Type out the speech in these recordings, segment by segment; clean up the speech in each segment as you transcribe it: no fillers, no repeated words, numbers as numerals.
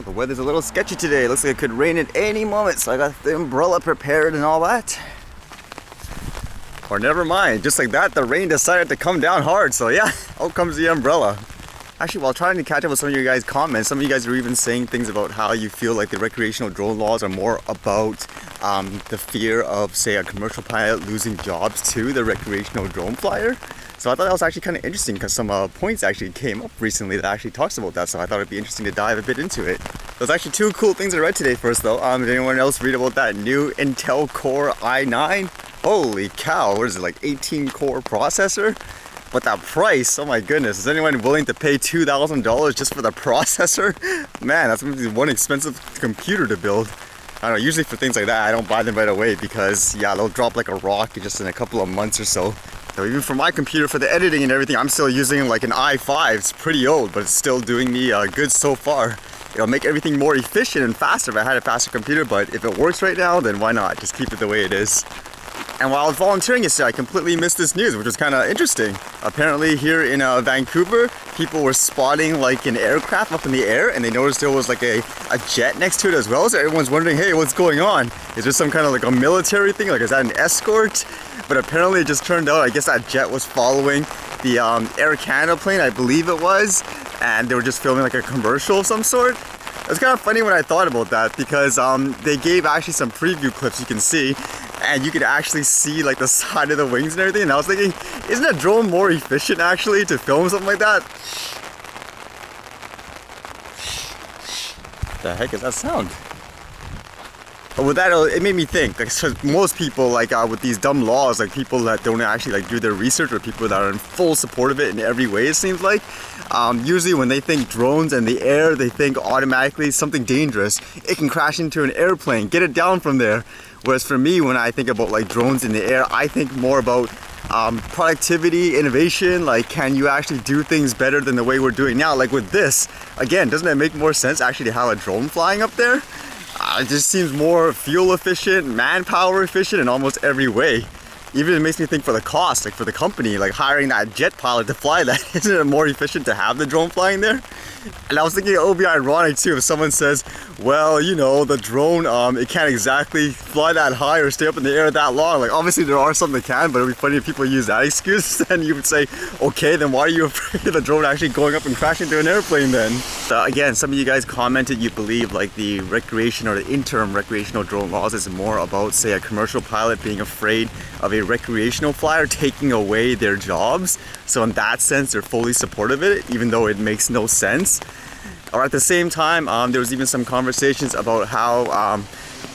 The weather's a little sketchy today. Looks like it could rain at any moment, so I got the umbrella prepared and all that. Or never mind, just like that, the rain decided to come down hard, so yeah, out comes the umbrella. Actually, while trying to catch up with some of your guys' comments, some of you guys are even saying things about how you feel like the recreational drone laws are more about the fear of, say, a commercial pilot losing jobs to the recreational drone flyer. So I thought that was actually kind of interesting because some points actually came up recently that actually talks about that, so I thought it'd be interesting to dive a bit into it. There's actually two cool things I read today first though. Did anyone else read about that new Intel Core i9? Holy cow, what is it, like 18 core processor? But that price, oh my goodness, is anyone willing to pay $2,000 just for the processor? Man, that's one expensive computer to build. I don't know, usually for things like that, I don't buy them right away because, yeah, they'll drop like a rock just in a couple of months or so. So even for my computer, for the editing and everything, I'm still using like an i5. It's pretty old, but it's still doing me good so far. It'll make everything more efficient and faster if I had a faster computer, but if it works right now, then why not? Just keep it the way it is. And while I was volunteering yesterday, I completely missed this news, which was kind of interesting. Apparently here in Vancouver, people were spotting like an aircraft up in the air, and they noticed there was like a jet next to it as well. So everyone's wondering, hey, what's going on? Is there some kind of like a military thing? Like, is that an escort? But apparently it just turned out, I guess that jet was following the Air Canada plane, I believe it was, and they were just filming like a commercial of some sort. It was kind of funny when I thought about that because they gave actually some preview clips you can see, and you could actually see like the side of the wings and everything, and I was thinking, isn't a drone more efficient actually to film something like that? What the heck is that sound? But with that, it made me think, like, so most people, like with these dumb laws, like people that don't actually like do their research, or people that are in full support of it in every way, it seems like, usually when they think drones and the air, they think automatically something dangerous. It can crash into an airplane, get it down from there. Whereas for me, when I think about like drones in the air, I think more about productivity, innovation, like can you actually do things better than the way we're doing now? Like with this, again, doesn't it make more sense actually to have a drone flying up there? It just seems more fuel efficient, manpower efficient in almost every way. Even it makes me think for the cost, like for the company, like hiring that jet pilot to fly that, isn't it more efficient to have the drone flying there? And I was thinking it would be ironic too if someone says, well, you know, the drone, it can't exactly fly that high or stay up in the air that long. Like obviously there are some that can, but it would be funny if people use that excuse. Then you would say, okay, then why are you afraid of the drone actually going up and crashing into an airplane then? So again, some of you guys commented you believe like the recreation or the interim recreational drone laws is more about, say, a commercial pilot being afraid of a recreational flyer taking away their jobs. So in that sense, they're fully supportive of it, even though it makes no sense. Or at the same time, there was even some conversations about how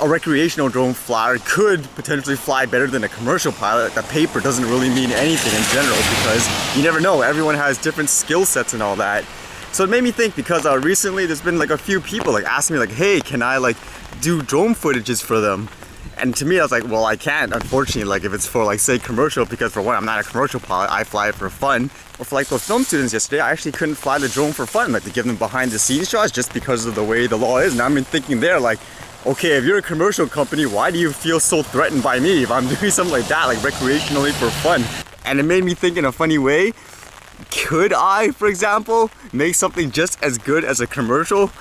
a recreational drone flyer could potentially fly better than a commercial pilot. The paper doesn't really mean anything in general because you never know. Everyone has different skill sets and all that. So it made me think because recently there's been like a few people like asking me like, hey, can I like do drone footages for them? And to me, I was like, well, I can't, unfortunately, like if it's for like, say, commercial, because for one, I'm not a commercial pilot, I fly it for fun. Or for like those film students yesterday, I actually couldn't fly the drone for fun, like to give them behind the scenes shots just because of the way the law is. And I'm thinking there like, okay, if you're a commercial company, why do you feel so threatened by me if I'm doing something like that, like recreationally for fun? And it made me think in a funny way, could I, for example, make something just as good as a commercial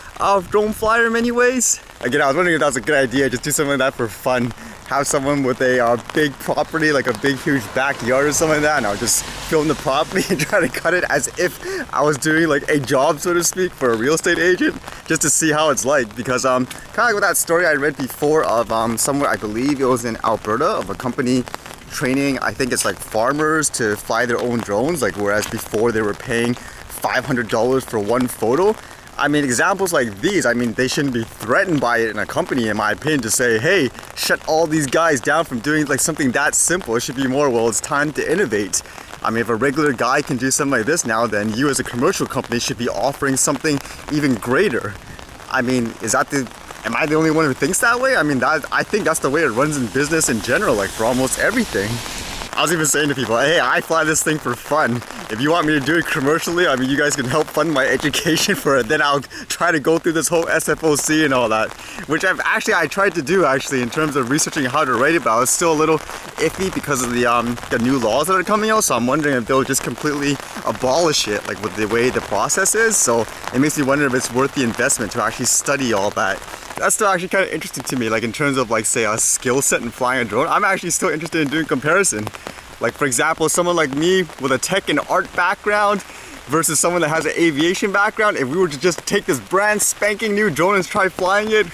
drone flyer in many ways? Again, I was wondering if that was a good idea, just do something like that for fun. Have someone with a big property, like a big huge backyard or something like that, and I'll just film the property and try to cut it as if I was doing like a job, so to speak, for a real estate agent, just to see how it's like. Because kind of like with that story I read before of somewhere, I believe it was in Alberta, of a company training, I think it's like farmers to fly their own drones, like whereas before they were paying $500 for one photo. I mean, examples like these, I mean, they shouldn't be threatened by it in a company, in my opinion, to say, hey, shut all these guys down from doing like something that simple. It should be more, well, it's time to innovate. I mean, if a regular guy can do something like this now, then you as a commercial company should be offering something even greater. I mean, am I the only one who thinks that way? I mean, I think that's the way it runs in business in general, like for almost everything. I was even saying to people, hey, I fly this thing for fun. If you want me to do it commercially, I mean, you guys can help fund my education for it. Then I'll try to go through this whole SFOC and all that, which I tried to do actually in terms of researching how to write it, but I was still a little iffy because of the new laws that are coming out. So I'm wondering if they'll just completely abolish it, like with the way the process is. So it makes me wonder if it's worth the investment to actually study all that. That's still actually kind of interesting to me, like in terms of like say a skill set in flying a drone. I'm actually still interested in doing comparison. Like for example, someone like me with a tech and art background versus someone that has an aviation background, if we were to just take this brand spanking new drone and try flying it,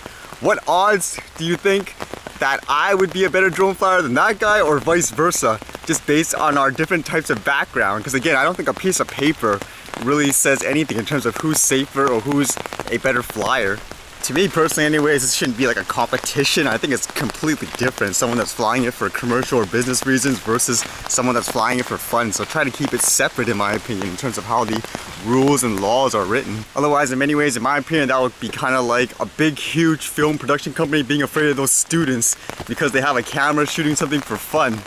what odds do you think that I would be a better drone flyer than that guy, or vice versa, just based on our different types of background? Because again, I don't think a piece of paper really says anything in terms of who's safer or who's a better flyer. To me personally anyways, this shouldn't be like a competition. I think it's completely different. Someone that's flying it for commercial or business reasons versus someone that's flying it for fun. So try to keep it separate in my opinion in terms of how the rules and laws are written. Otherwise, in many ways, in my opinion, that would be kind of like a big, huge film production company being afraid of those students because they have a camera shooting something for fun.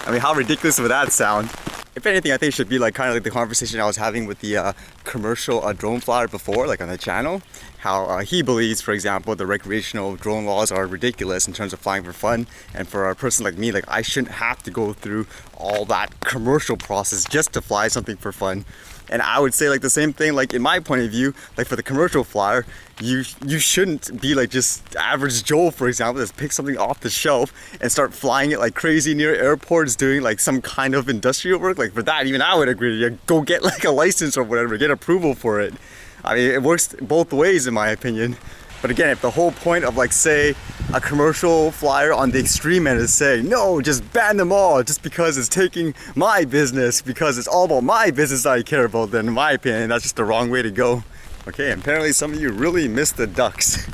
I mean, how ridiculous would that sound? If anything, I think it should be like kind of like the conversation I was having with the commercial drone flyer before, like on the channel. How he believes, for example, the recreational drone laws are ridiculous in terms of flying for fun. And for a person like me, like I shouldn't have to go through all that commercial process just to fly something for fun. And I would say like the same thing, like in my point of view, like for the commercial flyer, you shouldn't be like just average Joe, for example, just pick something off the shelf and start flying it like crazy near airports doing like some kind of industrial work. Like for that, even I would agree, you go get like a license or whatever, get approval for it. I mean, it works both ways in my opinion. But again, if the whole point of like say a commercial flyer on the extreme end is saying, no, just ban them all just because it's taking my business, because it's all about my business I care about, then in my opinion, that's just the wrong way to go. Okay, apparently some of you really missed the ducks.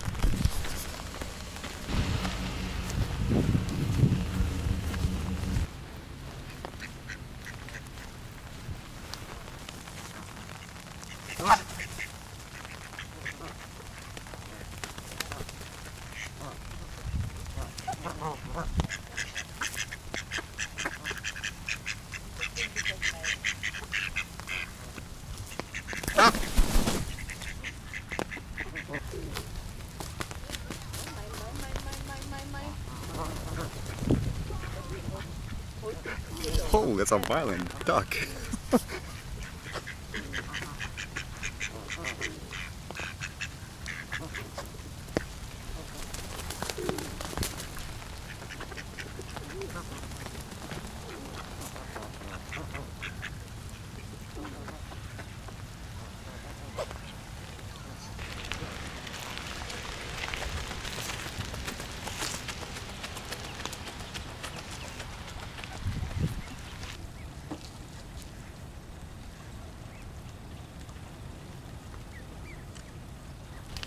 Oh, that's a violent duck.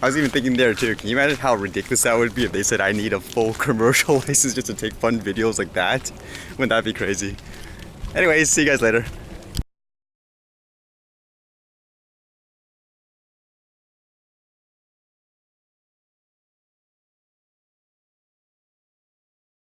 I was even thinking there too, can you imagine how ridiculous that would be if they said I need a full commercial license just to take fun videos like that? Wouldn't that be crazy? Anyways, see you guys later.